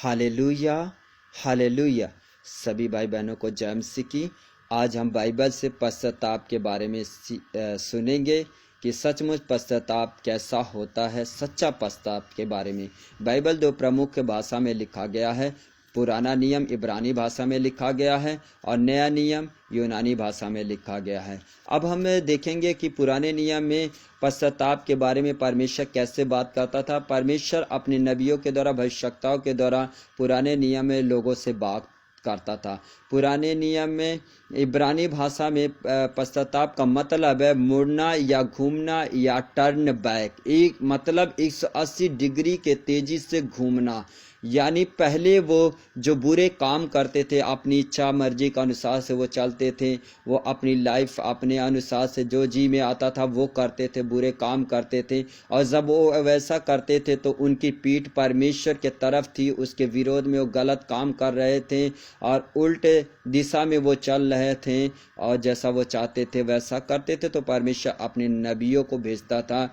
Hallelujah, hallelujah. सभी भाई बहनों को जय मसीह की। आज हम बाइबल से पश्चाताप के बारे में सुनेंगे कि सचमुच पश्चाताप कैसा होता है। सच्चा पश्चाताप के बारे में बाइबल दो प्रमुख भाषा में लिखा गया है। पुराना नियम इब्रानी भाषा में लिखा गया है और नया नियम यूनानी भाषा में लिखा गया है। अब हम देखेंगे कि पुराने नियम में पश्चाताप के बारे में परमेश्वर कैसे बात करता था। परमेश्वर अपने नबियों के द्वारा, भविष्यवक्ताओं के द्वारा पुराने नियम में लोगों से बात करता था। पुराने नियम में इब्रानी भाषा में पश्चाताप का मतलब है मुड़ना या घूमना या टर्न बैक। एक मतलब 180 डिग्री के तेजी से घूमना। यानी पहले वो जो बुरे काम करते थे, अपनी इच्छा मर्जी के अनुसार से वो चलते थे, वो अपनी लाइफ अपने अनुसार से जो जी में आता था वो करते थे, बुरे काम करते थे। और जब वो वैसा करते थे तो उनकी पीठ परमेश्वर के तरफ थी, उसके विरोध में वो गलत काम कर रहे थे और उल्टे दिशा में वो चल रहे थे और जैसा वो चाहते थे वैसा करते थे। तो परमेश्वर अपने नबियों को भेजता था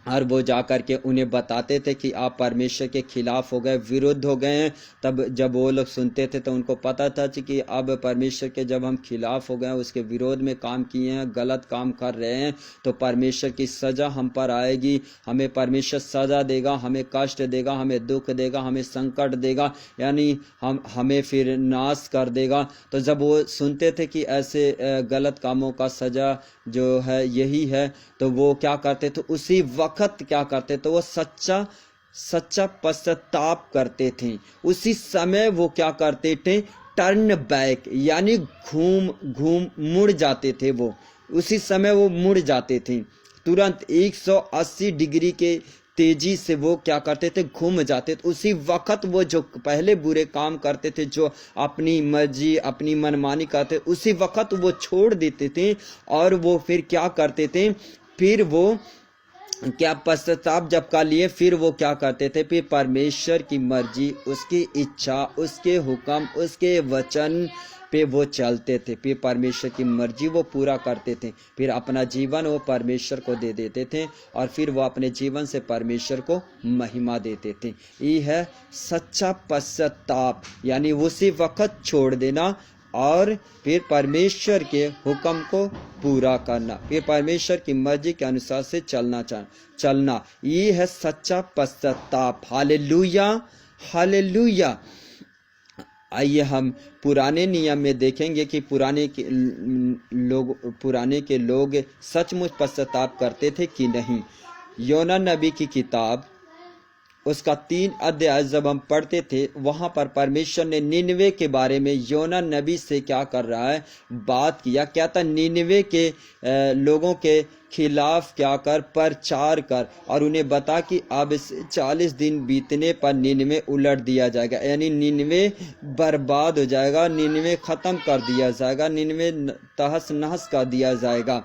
और वो जाकर के उन्हें बताते थे कि आप परमेश्वर के खिलाफ हो गए, विरुद्ध हो गए हैं। तब जब वो लोग सुनते थे तो उनको पता था कि अब परमेश्वर के जब हम खिलाफ हो गए, उसके विरोध में काम किए हैं, गलत काम कर रहे हैं, तो परमेश्वर की सज़ा हम पर आएगी। हमें परमेश्वर सज़ा देगा, हमें कष्ट देगा, हमें दुख देगा, हमें संकट देगा, यानी हमें फिर नाश कर देगा। तो जब वो सुनते थे कि ऐसे गलत कामों का सज़ा जो है यही है, तो वो क्या करते थे, उसी वक्त क्या करते थे, वो सच्चा पश्चाताप करते थे। उसी समय वो क्या करते थे, टर्न बैक, यानी घूम मुड़ जाते थे। वो उसी समय वो मुड़ जाते थे, तुरंत 180 डिग्री के तेजी से वो क्या करते थे, घूम जाते थे। उसी वक्त वो जो पहले बुरे काम करते थे, जो अपनी मर्जी अपनी मनमानी करते, उसी वक्त वो छोड़ देते थे। और वो फिर क्या करते थे, फिर वो क्या पश्चाताप जब कर लिए, फिर वो क्या करते थे, फिर परमेश्वर की मर्जी, उसकी इच्छा, उसके हुक्म, उसके वचन पे वो चलते थे। फिर परमेश्वर की मर्जी वो पूरा करते थे। फिर अपना जीवन वो परमेश्वर को दे देते थे और फिर वो अपने जीवन से परमेश्वर को महिमा देते थे। ये है सच्चा पश्चाताप, यानी उसी वक्त छोड़ देना और फिर परमेश्वर के हुक्म को पूरा करना, फिर परमेश्वर की मर्जी के अनुसार से चलना। ये है सच्चा पश्चाताप। Hallelujah, hallelujah. आइए हम पुराने नियम में देखेंगे कि पुराने के लोग सचमुच पश्चाताप करते थे कि नहीं। योना नबी की किताब उसका 3 अध्याय जब हम पढ़ते थे, वहाँ पर परमेश्वर ने निनवे के बारे में योना नबी से क्या कर रहा है, बात किया। क्या था, निनवे के लोगों के खिलाफ क्या कर, प्रचार कर और उन्हें बता कि अब 40 दिन बीतने पर निनवे उलट दिया जाएगा, यानी निनवे बर्बाद हो जाएगा, निनवे ख़त्म कर दिया जाएगा, निनवे तहस नहस कर दिया जाएगा।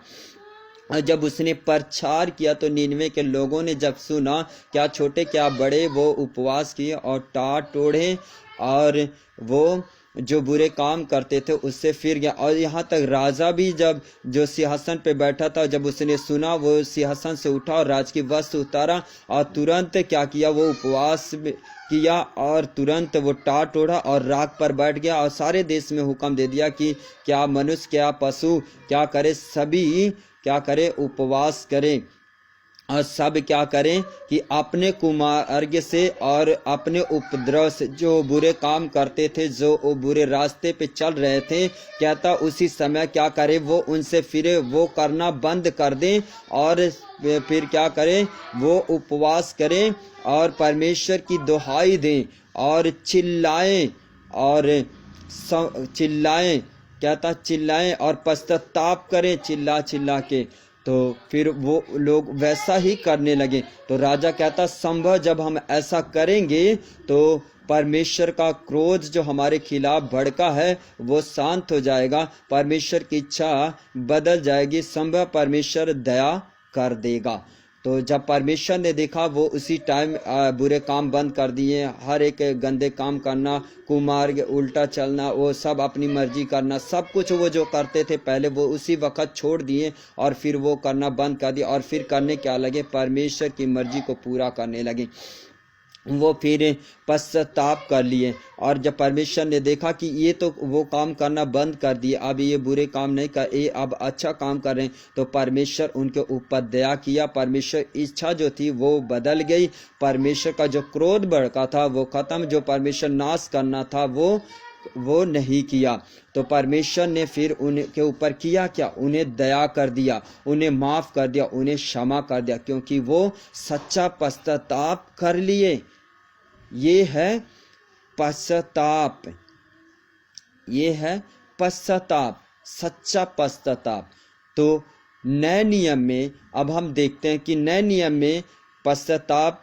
जब उसने प्रचार किया तो निनवे के लोगों ने जब सुना, क्या छोटे क्या बड़े, वो उपवास किए और टाट ओढ़े और वो जो बुरे काम करते थे उससे फिर गया। और यहाँ तक राजा भी जब जो सिंहासन पे बैठा था, जब उसने सुना, वो सिंहासन से उठा और राज की वस्त्र उतारा और तुरंत क्या किया, वो उपवास किया और तुरंत वो टाट ओढ़ा और राख पर बैठ गया और सारे देश में हुक्म दे दिया कि क्या मनुष्य क्या पशु क्या करे, सभी क्या करें, उपवास करें और सब क्या करें कि अपने कुमार्ग से और अपने उपद्रव से, जो बुरे काम करते थे, जो बुरे रास्ते पे चल रहे थे, कहता उसी समय क्या करें, वो उनसे फिरे, वो करना बंद कर दें और फिर क्या करें, वो उपवास करें और परमेश्वर की दुहाई दें और चिल्लाएं कहता चिल्लाएं और पश्चाताप करें चिल्ला के। तो फिर वो लोग वैसा ही करने लगे। तो राजा कहता संभव जब हम ऐसा करेंगे तो परमेश्वर का क्रोध जो हमारे खिलाफ भड़का है वो शांत हो जाएगा, परमेश्वर की इच्छा बदल जाएगी, संभव परमेश्वर दया कर देगा। तो जब परमेश्वर ने देखा, वो उसी टाइम बुरे काम बंद कर दिए, हर एक गंदे काम करना, कुमार्ग, उल्टा चलना, वो सब अपनी मर्जी करना, सब कुछ वो जो करते थे पहले वो उसी वक्त छोड़ दिए और फिर वो करना बंद कर दिया और फिर करने क्या लगे, परमेश्वर की मर्जी को पूरा करने लगे। वो फिर पश्चाताप कर लिए। और जब परमेश्वर ने देखा कि ये तो वो काम करना बंद कर दिए, अब ये बुरे काम नहीं कर, ये अब अच्छा काम कर रहे हैं, तो परमेश्वर उनके ऊपर दया किया। परमेश्वर इच्छा जो थी वो बदल गई। परमेश्वर का जो क्रोध भड़का था वो खत्म। जो परमेश्वर नाश करना था वो नहीं किया। तो परमेश्वर ने फिर उनके ऊपर किया क्या? उन्हें दया कर दिया, उन्हें माफ कर दिया, उन्हें क्षमा कर दिया, क्योंकि वो सच्चा पश्चाताप कर लिए। ये है पश्चाताप, ये है पश्चाताप, सच्चा पश्चाताप। तो नए नियम में अब हम देखते हैं कि नए नियम में पश्चाताप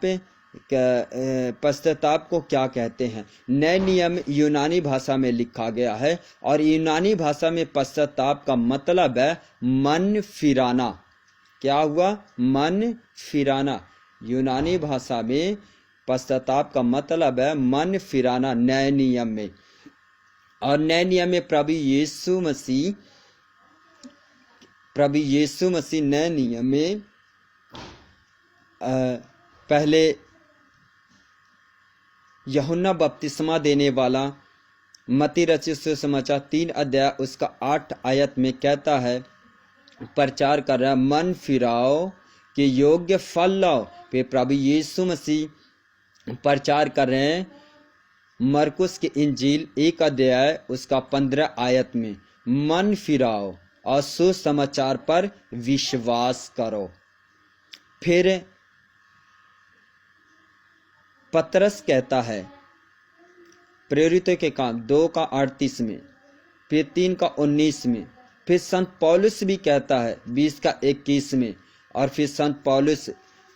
को क्या कहते हैं। नए नियम यूनानी भाषा में लिखा गया है, और यूनानी भाषा में पश्चाताप का मतलब है मन फिराना। क्या हुआ? मन फिराना। यूनानी भाषा में पश्चाताप का मतलब है मन फिराना नए नियम में। और नए नियम में प्रभु यीशु मसीह नए नियम में पहले यूहन्ना बपतिस्मा देने वाला मत्ती रचित सुसमाचार 3 अध्याय उसका 8 आयत में कहता है, प्रचार कर रहा है, मन फिराओ के योग्य फल लाओ। फिर प्रभु यीशु मसीह प्रचार कर रहे हैं मरकुस की इंजील 1 अध्याय उसका 15 आयत में, मन फिराओ और सुसमाचार पर विश्वास करो। फिर पतरस कहता है प्रेरितों के काम 2 का 38 में, फिर 3 का 19 में, फिर संत पौलुस भी कहता है 20 का 21 में, और फिर संत पौलुस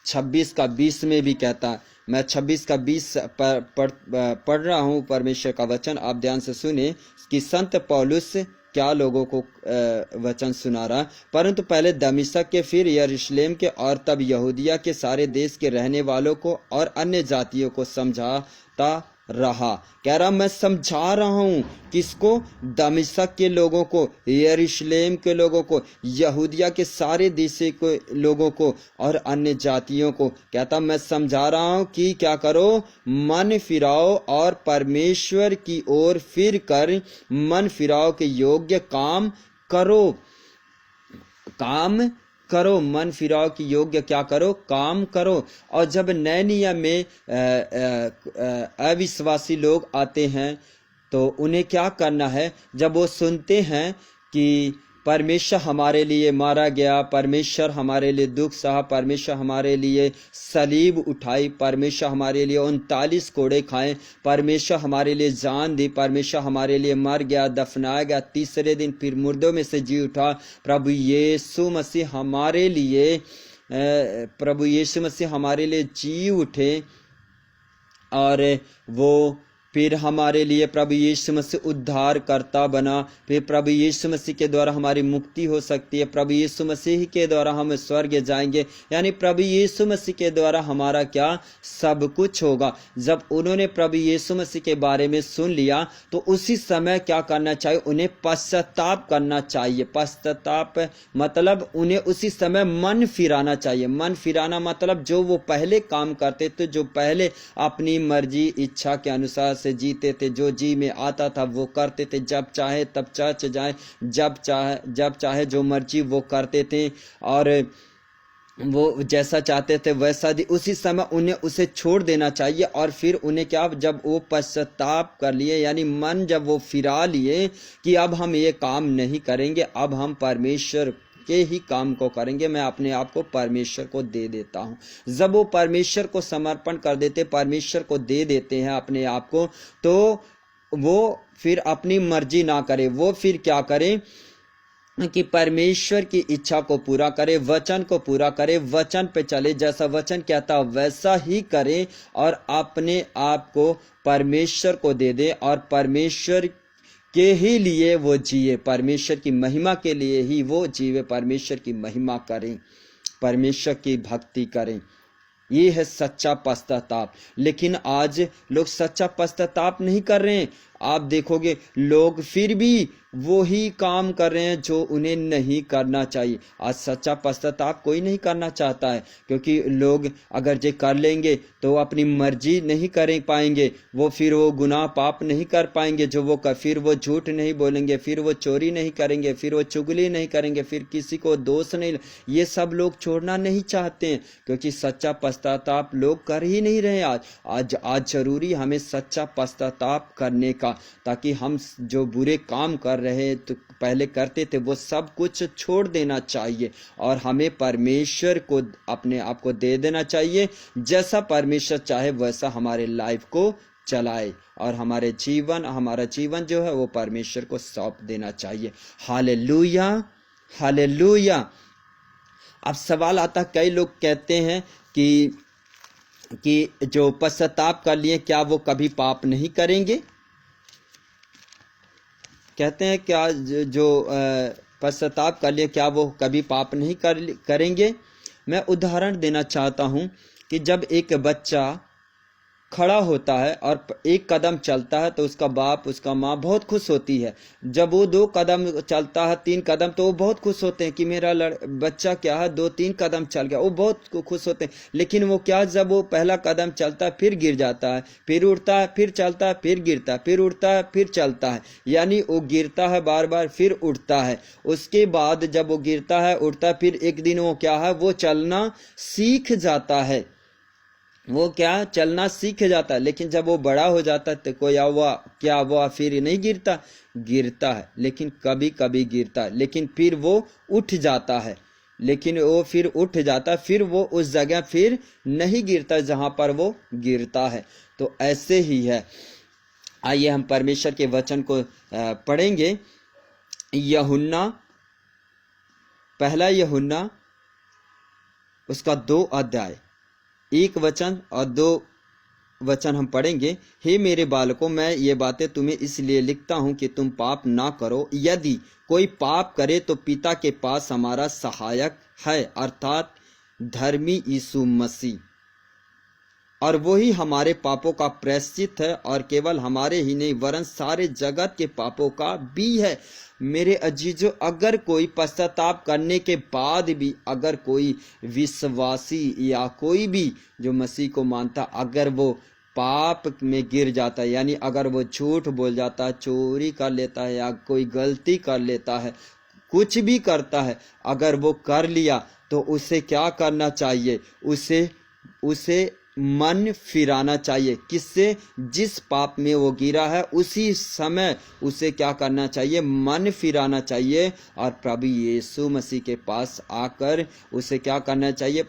26 का 20 में भी कहता है। मैं 26 का 20 पढ़ रहा हूँ परमेश्वर का वचन, आप ध्यान से सुने कि संत पौलुस क्या लोगों को वचन सुना रहा। परंतु पहले दमिश्क के, फिर यरूशलेम के, और तब यहूदिया के सारे देश के रहने वालों को और अन्य जातियों को समझाता रहा। कह रहा मैं समझा रहा हूं किसको? दमिश्क के लोगों को, यरूशलेम के लोगों को, यहूदिया के सारे देश के लोगों को और अन्य जातियों को। कहता मैं समझा रहा हूं कि क्या करो? मन फिराओ और परमेश्वर की ओर फिर कर मन फिराओ के योग्य काम करो। मन फिराओ की योग्य क्या करो? काम करो। और जब नए नियम में अविश्वासी लोग आते हैं तो उन्हें क्या करना है? जब वो सुनते हैं कि परमेश्वर हमारे लिए मारा गया, परमेश्वर हमारे लिए दुख सहा, परमेश्वर हमारे लिए सलीब उठाई, परमेश्वर हमारे लिए 39 कोड़े खाए, परमेश्वर हमारे लिए जान दी, परमेश्वर हमारे लिए मर गया, दफनाया गया, तीसरे दिन फिर मुर्दों में से जी उठा, प्रभु यीशु मसीह हमारे लिए जी उठे, और वो फिर हमारे लिए प्रभु यीशु मसीह उद्धार करता बना। फिर प्रभु यीशु मसीह के द्वारा हमारी मुक्ति हो सकती है, प्रभु यीशु मसीह के द्वारा हम स्वर्ग जाएंगे, यानी प्रभु यीशु मसीह के द्वारा हमारा क्या? सब कुछ होगा। जब उन्होंने प्रभु यीशु मसीह के बारे में सुन लिया तो उसी समय क्या करना चाहिए? उन्हें पश्चाताप करना चाहिए। पश्चाताप मतलब उन्हें उसी समय मन फिराना चाहिए। मन फिराना मतलब जो वो पहले काम करते थे, जो पहले अपनी मर्जी इच्छा के अनुसार से जीते थे, जो जी में आता था वो करते थे, जब चाहे तब चर्च जाए, जब चाहे जो मर्जी वो करते थे, और वो जैसा चाहते थे वैसा उसी समय उन्हें उसे छोड़ देना चाहिए। और फिर उन्हें क्या? जब वो पश्चाताप कर लिए, यानी मन जब वो फिरा लिए कि अब हम ये काम नहीं करेंगे, अब हम परमेश्वर के ही काम को करेंगे, मैं अपने आप को परमेश्वर को दे देता हूं। जब वो परमेश्वर को समर्पण कर देते, परमेश्वर को दे देते हैं अपने आप को, तो वो फिर अपनी मर्जी ना करे, वो फिर क्या करे कि परमेश्वर की इच्छा को पूरा करे, वचन को पूरा करे, वचन पे चले, जैसा वचन कहता वैसा ही करे, और अपने आप को परमेश्वर को दे दे, और परमेश्वर के ही लिए वो जिए, परमेश्वर की महिमा के लिए ही वो जीवे, परमेश्वर की महिमा करें, परमेश्वर की भक्ति करें। ये है सच्चा पश्चाताप। लेकिन आज लोग सच्चा पश्चाताप नहीं कर रहे हैं। आप देखोगे लोग फिर भी वही काम कर रहे हैं जो उन्हें नहीं करना चाहिए। आज सच्चा पश्चाताप कोई नहीं करना चाहता है, क्योंकि लोग अगर जे कर लेंगे तो वो अपनी मर्जी नहीं कर पाएंगे, फिर वो गुनाह पाप नहीं कर पाएंगे जो वो फिर वो झूठ नहीं बोलेंगे, फिर वो चोरी नहीं करेंगे, फिर वो चुगली नहीं करेंगे, फिर किसी को दोष नहीं, ये सब लोग छोड़ना नहीं चाहते हैं, क्योंकि सच्चा पश्चाताप लोग कर ही नहीं रहे। आज जरूरी हमें सच्चा पश्चाताप करने का, ताकि हम जो बुरे काम कर रहे तो पहले करते थे वो सब कुछ छोड़ देना चाहिए, और हमें परमेश्वर को अपने आप को दे देना चाहिए। जैसा परमेश्वर चाहे वैसा हमारे लाइफ को चलाए, और हमारा जीवन जो है वो परमेश्वर को सौंप देना चाहिए। Hallelujah, hallelujah. अब सवाल आता, कई लोग कहते हैं कि जो पश्चाताप कर लिए क्या वो कभी पाप नहीं करेंगे? कहते हैं क्या जो पश्चाताप कर लिए क्या वो कभी पाप नहीं करेंगे? मैं उदाहरण देना चाहता हूं कि जब एक बच्चा खड़ा होता है और एक कदम चलता है तो उसका बाप उसका माँ बहुत खुश होती है। जब वो 2 कदम चलता है, 3 कदम, तो वो बहुत खुश होते हैं कि मेरा बच्चा क्या है 2-3 कदम चल गया, वो बहुत खुश होते हैं। लेकिन वो क्या, जब वो पहला कदम चलता है फिर गिर जाता है, फिर उठता है, फिर चलता है, फिर गिरता है, फिर उठता है, फिर चलता है, यानी वो गिरता है बार बार, फिर उठता है। उसके बाद जब वो गिरता है उठता है, फिर एक दिन वो क्या है, वो चलना सीख जाता है, वो क्या चलना सीख जाता है। लेकिन जब वो बड़ा हो जाता है तो क्या हुआ फिर नहीं गिरता है, लेकिन कभी कभी गिरता है, लेकिन फिर वो उठ जाता है, फिर वो उस जगह फिर नहीं गिरता जहां पर वो गिरता है। तो ऐसे ही है। आइए हम परमेश्वर के वचन को पढ़ेंगे। पहला यूहन्ना उसका 2 अध्याय 1 वचन और 2 वचन हम पढ़ेंगे। हे मेरे बालकों, मैं ये बातें तुम्हें इसलिए लिखता हूं कि तुम पाप ना करो। यदि कोई पाप करे तो पिता के पास हमारा सहायक है, अर्थात धर्मी यीशु मसीह, और वही हमारे पापों का प्रायश्चित है, और केवल हमारे ही नहीं वरन सारे जगत के पापों का भी है। मेरे अजीजों, अगर कोई पश्चाताप करने के बाद भी अगर कोई विश्वासी या कोई भी जो मसीह को मानता, अगर वो पाप में गिर जाता है, यानी अगर वो झूठ बोल जाता है, चोरी कर लेता है, या कोई गलती कर लेता है, कुछ भी करता है, अगर वो कर लिया तो उसे क्या करना चाहिए? उसे मन फिराना चाहिए। किससे? जिस पाप में वो गिरा है उसी समय उसे क्या करना चाहिए? मन फिराना चाहिए, और प्रभु यीशु मसीह के पास आकर उसे क्या करना चाहिए?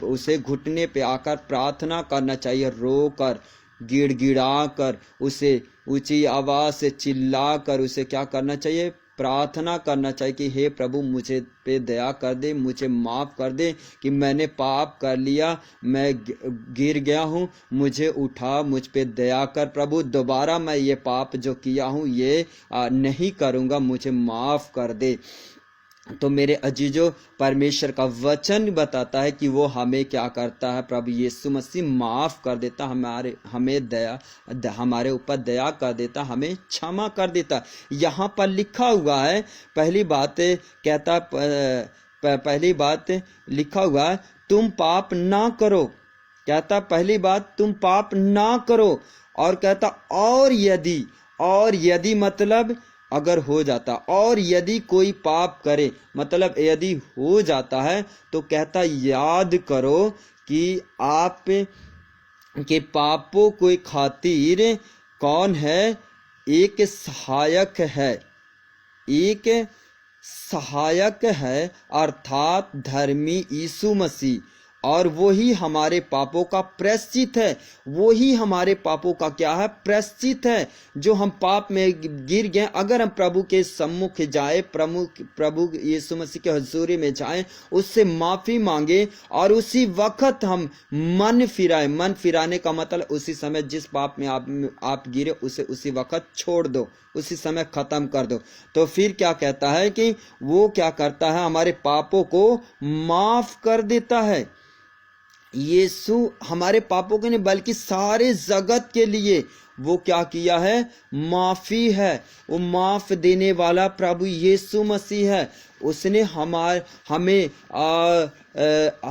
उसे घुटने पे आकर प्रार्थना करना चाहिए, रोकर, गिड़गिड़ा कर, उसे ऊंची आवाज से चिल्ला कर उसे क्या करना चाहिए? प्रार्थना करना चाहिए कि हे प्रभु मुझे पे दया कर दे, मुझे माफ कर दे कि मैंने पाप कर लिया, मैं गिर गया हूँ, मुझे उठा, मुझ पे दया कर प्रभु, दोबारा मैं ये पाप जो किया हूँ ये नहीं करूँगा, मुझे माफ कर दे। तो मेरे अजीजों, परमेश्वर का वचन बताता है कि वो हमें क्या करता है? प्रभु यीशु मसीह माफ कर देता, हमारे ऊपर दया कर देता, हमें क्षमा कर देता। यहाँ पर लिखा हुआ है, पहली बात लिखा हुआ है, तुम पाप ना करो। कहता पहली बात तुम पाप ना करो, और कहता और यदि मतलब अगर हो जाता, और यदि कोई पाप करे मतलब यदि हो जाता है तो कहता याद करो कि आप के पापों के खातिर कौन है? एक सहायक है, अर्थात धर्मी यीशु मसीह, और वही हमारे पापों का प्रायश्चित है। वही हमारे पापों का क्या है? प्रायश्चित है। जो हम पाप में गिर गए, अगर हम प्रभु के सम्मुख जाए, प्रभु यीशु मसीह के हुजूरी में जाए, उससे माफी मांगे, और उसी वक्त हम मन फिराए। मन फिराने का मतलब उसी समय जिस पाप में आप गिरे उसे उसी वक्त छोड़ दो, उसी समय खत्म कर दो। तो फिर क्या कहता है कि वो क्या करता है? हमारे पापों को माफ कर देता है। यीशु हमारे पापों के नहीं बल्कि सारे जगत के लिए वो क्या किया है, माफी है। वो माफ देने वाला प्रभु यीशु मसीह है। उसने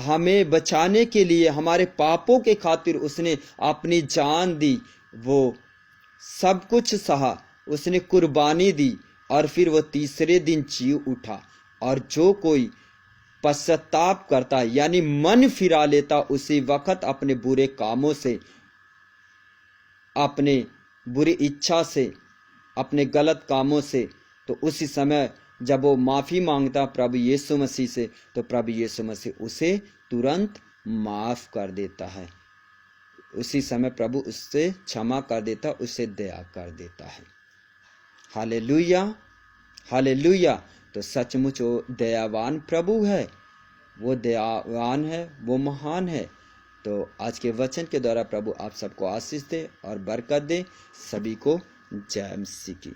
हमें बचाने के लिए, हमारे पापों के खातिर उसने अपनी जान दी, वो सब कुछ सहा, उसने कुर्बानी दी और फिर वो तीसरे दिन जी उठा। और जो कोई पश्चाताप करता यानी मन फिरा लेता उसी वक्त अपने बुरे कामों से, अपने बुरी इच्छा से, अपने गलत कामों से, तो उसी समय जब वो माफी मांगता प्रभु यीशु मसीह से, तो प्रभु यीशु मसीह उसे तुरंत माफ कर देता है। उसी समय प्रभु उससे क्षमा कर देता, उससे दया कर देता है। Hallelujah, hallelujah. तो सचमुच वो दयावान प्रभु है, वो दयावान है, वो महान है। तो आज के वचन के द्वारा प्रभु आप सबको आशीष दे और बरकत दे। सभी को जय मसीह की।